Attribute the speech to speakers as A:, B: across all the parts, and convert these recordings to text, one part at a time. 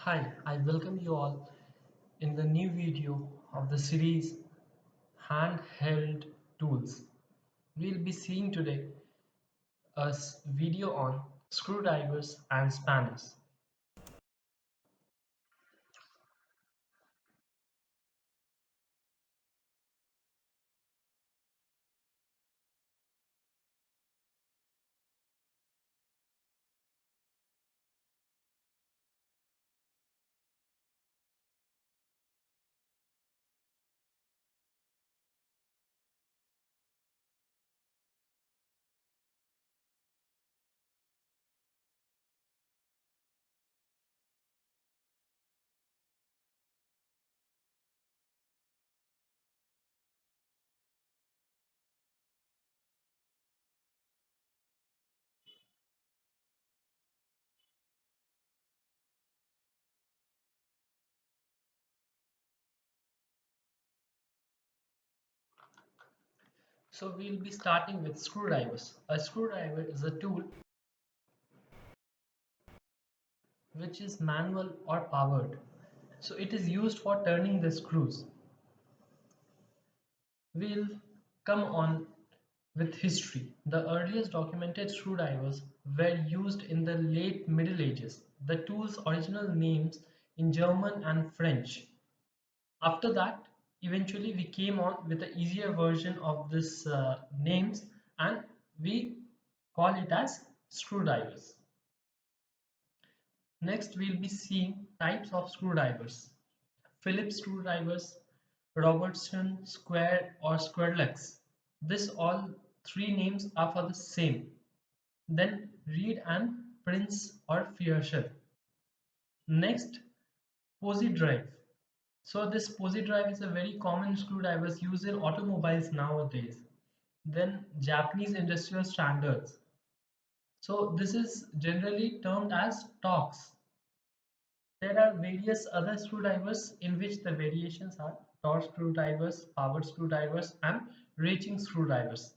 A: Hi, I welcome you all in the new video of the series Handheld Tools. We'll be seeing today a video on screwdrivers and spanners. So we'll be starting with screwdrivers. A screwdriver is a tool which is manual or powered. So it is used for turning the screws. We'll come on with history. The earliest documented screwdrivers were used in the late Middle Ages. The tool's original names in German and French. After that, eventually we came on with an easier version of this names, and we call it as screwdrivers. Next, we'll be seeing types of screwdrivers. Phillips screwdrivers, Robertson, square or squarelegs. This all three names are for the same. Then Reed and Prince or Fairchild. Next, Posy drive. So this Posy drive is a very common screwdriver used in automobiles nowadays. Then Japanese industrial standards. So this is generally termed as Torx. There are various other screwdrivers in which the variations are Torx screwdrivers, powered screwdrivers, and ratchet screwdrivers.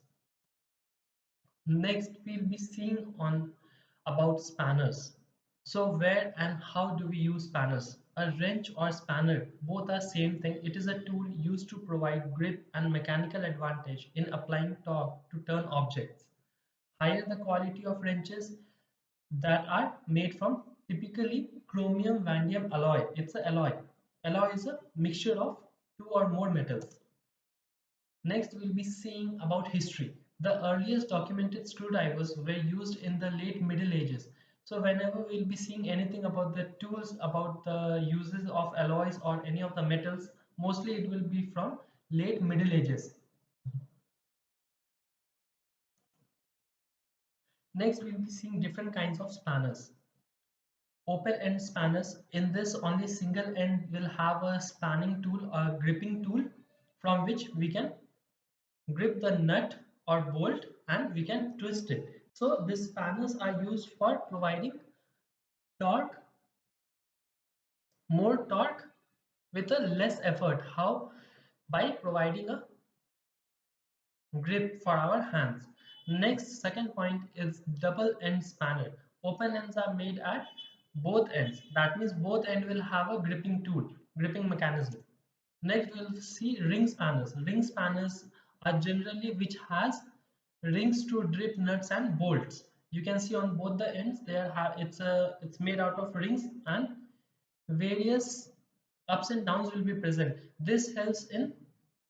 A: Next, we'll be seeing on about spanners. So where and how do we use spanners? A wrench or spanner, both are same thing. It is a tool used to provide grip and mechanical advantage in applying torque to turn objects. Higher the quality of wrenches that are made from typically chromium vanadium alloy. It's an alloy. Alloy is a mixture of two or more metals. Next, we'll be seeing about history. The earliest documented screwdrivers were used in the late Middle Ages. So whenever we'll be seeing anything about the tools, about the uses of alloys or any of the metals, mostly it will be from late Middle Ages. Next, we'll be seeing different kinds of spanners. Open end spanners. In this, only single end will have a spanning tool or gripping tool from which we can grip the nut or bolt and we can twist it. So these spanners are used for providing torque, more torque with a less effort. How? By providing a grip for our hands. Next, second point is double end spanner. Open ends are made at both ends. That means both end will have a gripping tool, gripping mechanism. Next, we'll see ring spanners. Ring spanners are generally which has rings to grip nuts and bolts. You can see on both the ends it's made out of rings, and various ups and downs will be present. This helps in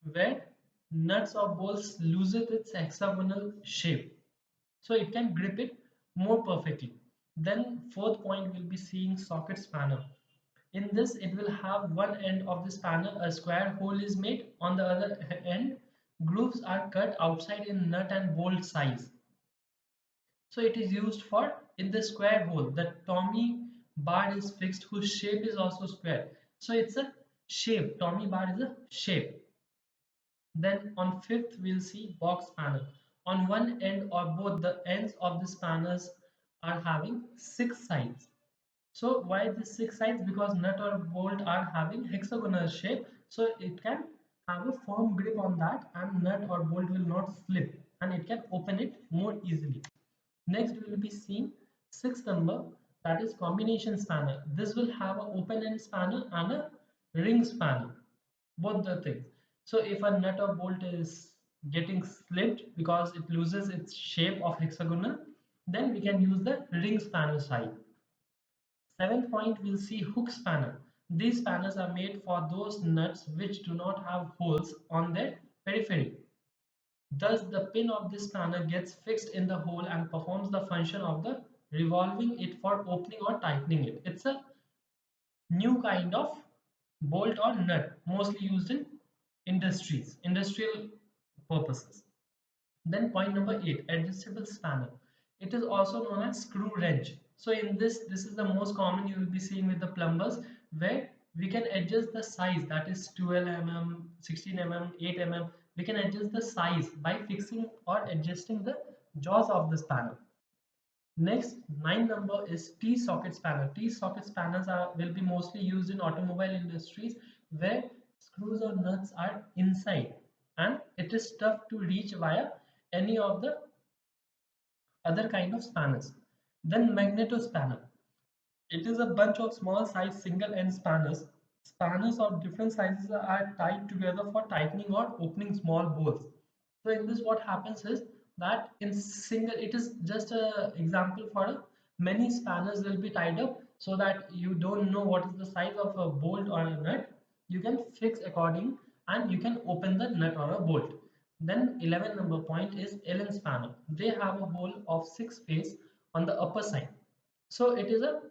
A: where nuts or bolts loses its hexagonal shape, so it can grip it more perfectly. Then fourth point, we'll be seeing socket spanner. In this, it will have one end of the spanner, a square hole is made. On the other end, grooves are cut outside in nut and bolt size. So it is used for in the square hole. The Tommy bar is fixed, whose shape is also square. So it's a shape. Tommy bar is a shape. Then on fifth, we'll see box spanner. On one end or both the ends of the spanners are having six sides. So why the six sides? Because nut or bolt are having hexagonal shape, so it can have a firm grip on that, and nut or bolt will not slip, and it can open it more easily. Next, we will be seeing sixth number, that is combination spanner. This will have an open end spanner and a ring spanner, both the things. So if a nut or bolt is getting slipped because it loses its shape of hexagonal, then we can use the ring spanner side. Seventh point, we'll see hook spanner. These spanners are made for those nuts which do not have holes on their periphery. Thus, the pin of this spanner gets fixed in the hole and performs the function of the revolving it for opening or tightening it. It's a new kind of bolt or nut, mostly used in industrial purposes. Then point number 8, adjustable spanner. It is also known as screw wrench. So in this is the most common you will be seeing with the plumbers, where we can adjust the size, that is 12 mm, 16 mm, 8 mm. We can adjust the size by fixing or adjusting the jaws of the spanner. Next, 9 number is T-socket spanner. T-socket spanners will be mostly used in automobile industries where screws or nuts are inside and it is tough to reach via any of the other kind of spanners. Then magneto spanner. It is a bunch of small size single end spanners. Spanners of different sizes are tied together for tightening or opening small bolts. So in this what happens is that in single, it is just a example for many spanners will be tied up so that you don't know what is the size of a bolt or a nut. You can fix according and you can open the nut or a bolt. Then 11 number point is Allen spanner. They have a hole of 6 face on the upper side. So it is a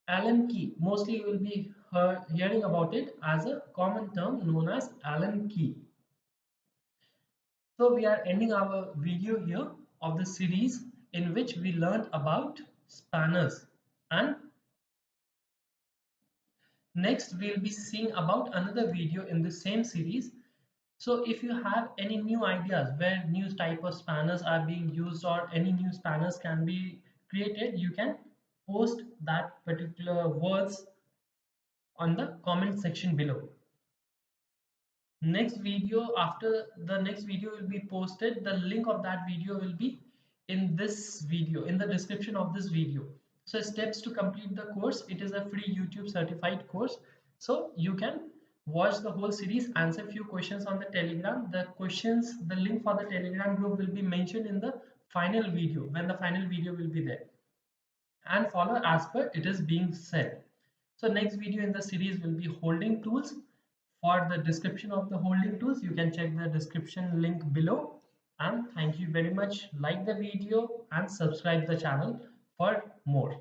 A: Allen key. Mostly you will be hearing about it as a common term known as Allen key. So we are ending our video here of the series in which we learned about spanners, and next we'll be seeing about another video in the same series. So if you have any new ideas where new type of spanners are being used or any new spanners can be created, you can post that particular words on the comment section below. Next video, after the next video will be posted, the link of that video will be in this video, in the description of this video. So steps to complete the course, it is a free YouTube certified course, so you can watch the whole series, answer few questions on the Telegram. The questions, the link for the Telegram group will be mentioned in the final video when the final video will be there, and follow as per it is being said. So next video in the series will be holding tools. For the description of the holding tools, you can check the description link below. And thank you very much. Like the video and subscribe the channel for more.